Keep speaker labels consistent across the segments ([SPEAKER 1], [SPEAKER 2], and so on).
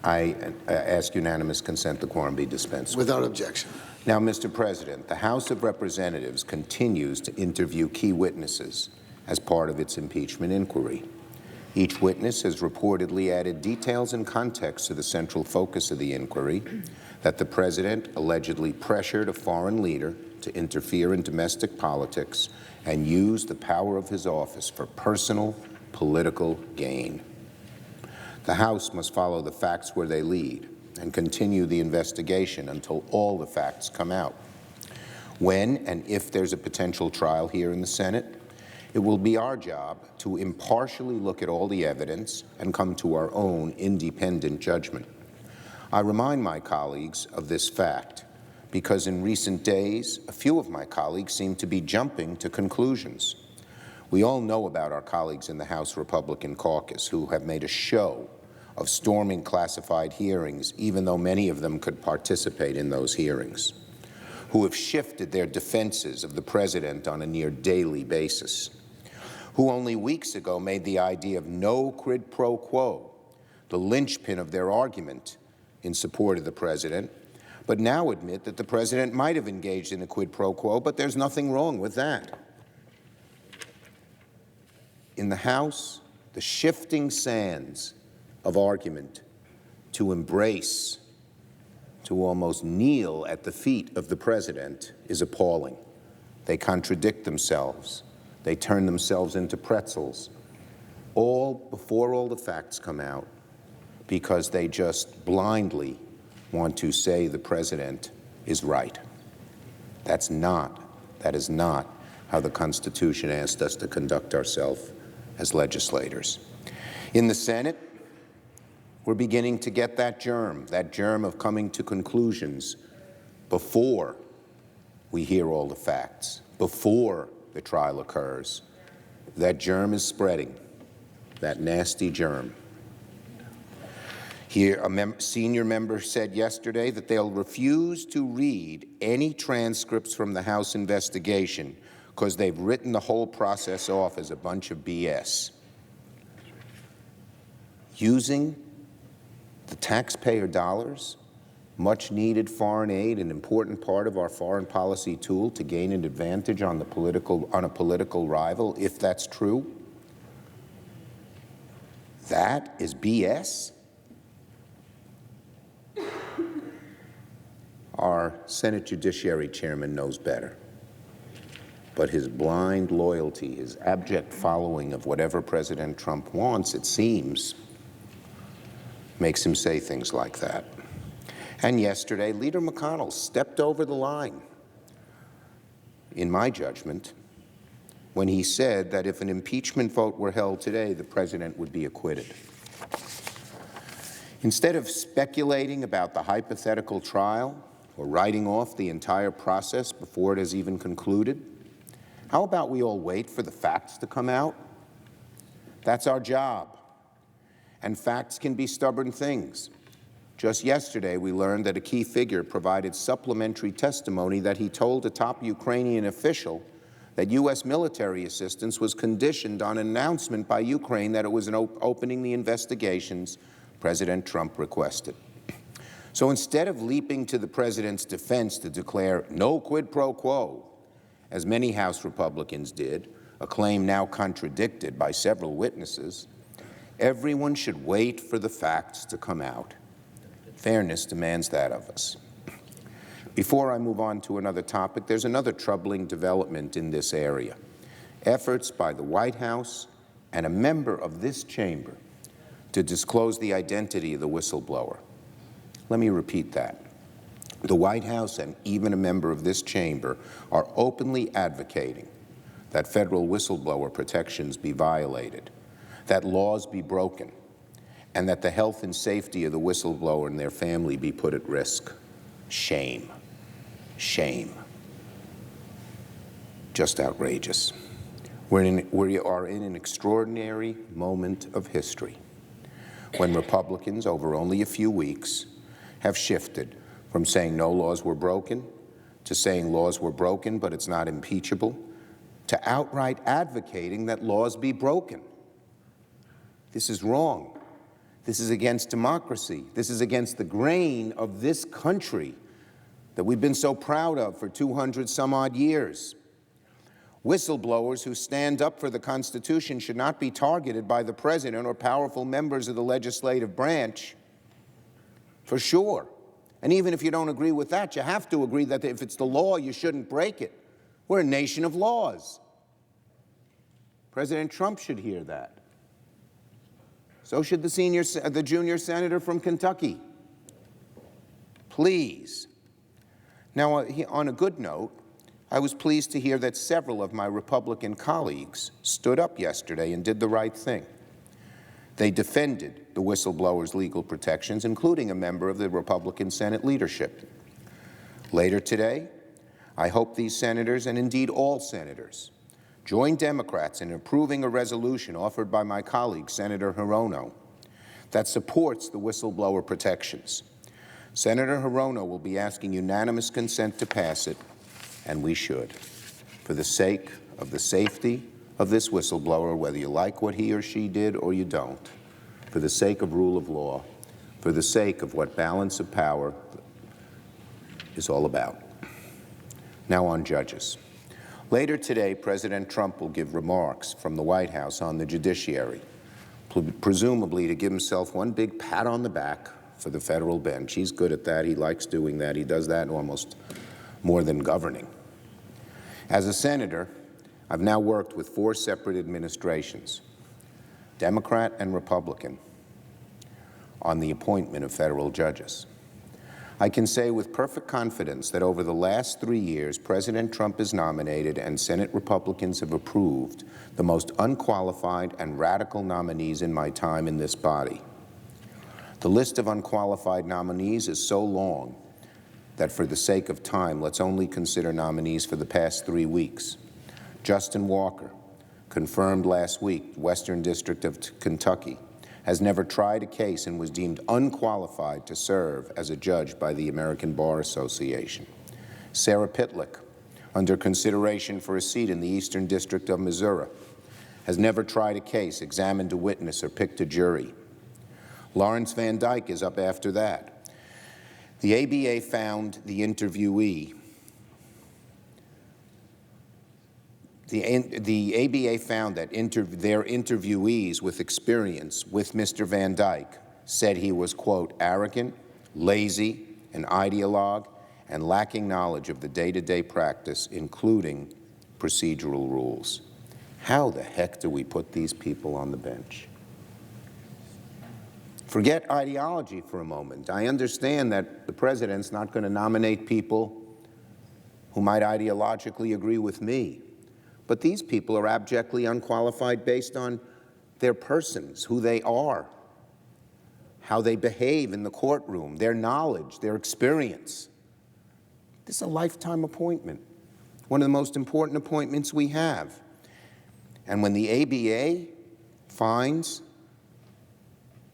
[SPEAKER 1] I ask unanimous consent the quorum be dispensed with.
[SPEAKER 2] Without objection.
[SPEAKER 1] Now, Mr. President, the House of Representatives continues to interview key witnesses as part of its impeachment inquiry. Each witness has reportedly added details and context to the central focus of the inquiry, that the President allegedly pressured a foreign leader to interfere in domestic politics and use the power of his office for personal political gain. The House must follow the facts where they lead and continue the investigation until all the facts come out. When and if there's a potential trial here in the Senate, it will be our job to impartially look at all the evidence and come to our own independent judgment. I remind my colleagues of this fact because in recent days, a few of my colleagues seem to be jumping to conclusions. We all know about our colleagues in the House Republican caucus who have made a show of storming classified hearings, even though many of them could participate in those hearings, who have shifted their defenses of the President on a near daily basis, who only weeks ago made the idea of no quid pro quo the linchpin of their argument in support of the President, but now admit that the President might have engaged in a quid pro quo, but there's nothing wrong with that. In the House, the shifting sands of argument to embrace, to almost kneel at the feet of the President is appalling. They contradict themselves. They turn themselves into pretzels, all before all the facts come out, because they just blindly want to say the President is right. That is not how the Constitution asked us to conduct ourselves as legislators. In the Senate, we're beginning to get that germ of coming to conclusions before we hear all the facts, before the trial occurs. That germ is spreading, that nasty germ. Here, a senior member said yesterday that they'll refuse to read any transcripts from the House investigation because they've written the whole process off as a bunch of BS. Using the taxpayer dollars, much needed foreign aid, an important part of our foreign policy tool to gain an advantage on a political rival, if that's true, that is BS. Our Senate Judiciary Chairman knows better, but his blind loyalty, his abject following of whatever President Trump wants, it seems, makes him say things like that. And yesterday, Leader McConnell stepped over the line, in my judgment, when he said that if an impeachment vote were held today, the President would be acquitted. Instead of speculating about the hypothetical trial or writing off the entire process before it has even concluded, how about we all wait for the facts to come out? That's our job. And facts can be stubborn things. Just yesterday, we learned that a key figure provided supplementary testimony that he told a top Ukrainian official that U.S. military assistance was conditioned on an announcement by Ukraine that it was opening the investigations President Trump requested. So instead of leaping to the President's defense to declare no quid pro quo, as many House Republicans did, a claim now contradicted by several witnesses, everyone should wait for the facts to come out. Fairness demands that of us. Before I move on to another topic, there's another troubling development in this area. Efforts by the White House and a member of this chamber to disclose the identity of the whistleblower. Let me repeat that. The White House and even a member of this chamber are openly advocating that federal whistleblower protections be violated, that laws be broken, and that the health and safety of the whistleblower and their family be put at risk. Shame. Shame. Just outrageous. We are in an extraordinary moment of history when Republicans, over only a few weeks, have shifted from saying no laws were broken to saying laws were broken but it's not impeachable, to outright advocating that laws be broken. This is wrong. This is against democracy. This is against the grain of this country that we've been so proud of for 200 some odd years. Whistleblowers who stand up for the Constitution should not be targeted by the President or powerful members of the legislative branch, for sure. And even if you don't agree with that, you have to agree that if it's the law, you shouldn't break it. We're a nation of laws. President Trump should hear that. So should the junior senator from Kentucky. Please. Now, on a good note, I was pleased to hear that several of my Republican colleagues stood up yesterday and did the right thing. They defended the whistleblower's legal protections, including a member of the Republican Senate leadership. Later today, I hope these senators, and indeed all senators, join Democrats in approving a resolution offered by my colleague, Senator Hirono, that supports the whistleblower protections. Senator Hirono will be asking unanimous consent to pass it, and we should, for the sake of the safety of this whistleblower, whether you like what he or she did or you don't, for the sake of rule of law, for the sake of what balance of power is all about. Now on judges. Later today, President Trump will give remarks from the White House on the judiciary, presumably to give himself one big pat on the back for the federal bench. He's good at that. He likes doing that. He does that almost more than governing. As a senator, I've now worked with 4 separate administrations, Democrat and Republican, on the appointment of federal judges. I can say with perfect confidence that over the last 3 years, President Trump has nominated and Senate Republicans have approved the most unqualified and radical nominees in my time in this body. The list of unqualified nominees is so long that for the sake of time, let's only consider nominees for the past 3 weeks. Justin Walker, confirmed last week, Western District of Kentucky, has never tried a case and was deemed unqualified to serve as a judge by the American Bar Association. Sarah Pitlick, under consideration for a seat in the Eastern District of Missouri, has never tried a case, examined a witness, or picked a jury. Lawrence Van Dyke is up after that. The ABA found the interviewee The ABA found that their interviewees with experience with Mr. Van Dyke said he was, quote, arrogant, lazy, an ideologue, and lacking knowledge of the day-to-day practice, including procedural rules. How the heck do we put these people on the bench? Forget ideology for a moment. I understand that the president's not going to nominate people who might ideologically agree with me. But these people are abjectly unqualified based on their persons, who they are, how they behave in the courtroom, their knowledge, their experience. This is a lifetime appointment, one of the most important appointments we have. And when the ABA finds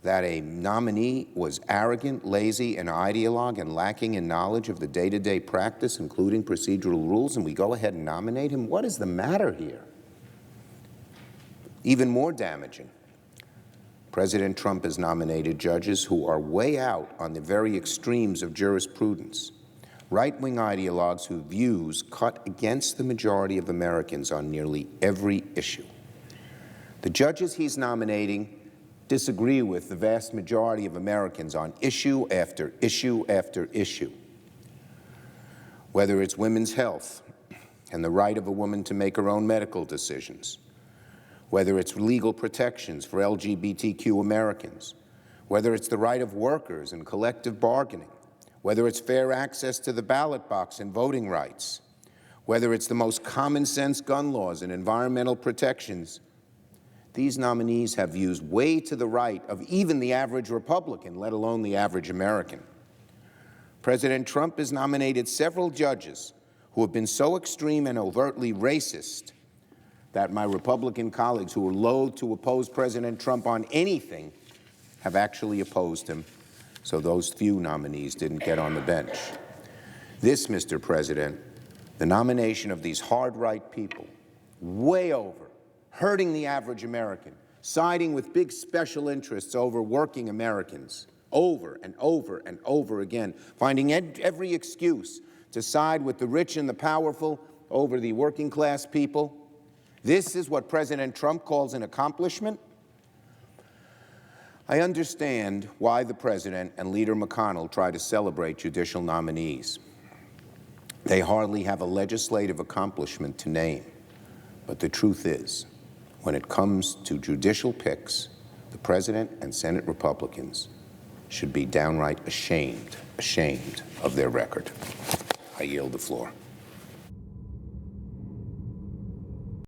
[SPEAKER 1] that a nominee was arrogant, lazy, an ideologue, and lacking in knowledge of the day-to-day practice, including procedural rules, and we go ahead and nominate him, what is the matter here? Even more damaging, President Trump has nominated judges who are way out on the very extremes of jurisprudence, right-wing ideologues whose views cut against the majority of Americans on nearly every issue. The judges he's nominating disagree with the vast majority of Americans on issue after issue after issue. Whether it's women's health and the right of a woman to make her own medical decisions, whether it's legal protections for LGBTQ Americans, whether it's the right of workers and collective bargaining, whether it's fair access to the ballot box and voting rights, whether it's the most common sense gun laws and environmental protections, these nominees have views way to the right of even the average Republican, let alone the average American. President Trump has nominated several judges who have been so extreme and overtly racist that my Republican colleagues who are loath to oppose President Trump on anything have actually opposed him, so those few nominees didn't get on the bench. This, Mr. President, the nomination of these hard right people, way over, hurting the average American, siding with big special interests over working Americans, over and over and over again, finding every excuse to side with the rich and the powerful over the working class people. This is what President Trump calls an accomplishment? I understand why the President and Leader McConnell try to celebrate judicial nominees. They hardly have a legislative accomplishment to name. But the truth is, when it comes to judicial picks, the President and Senate Republicans should be downright ashamed of their record. I yield the floor.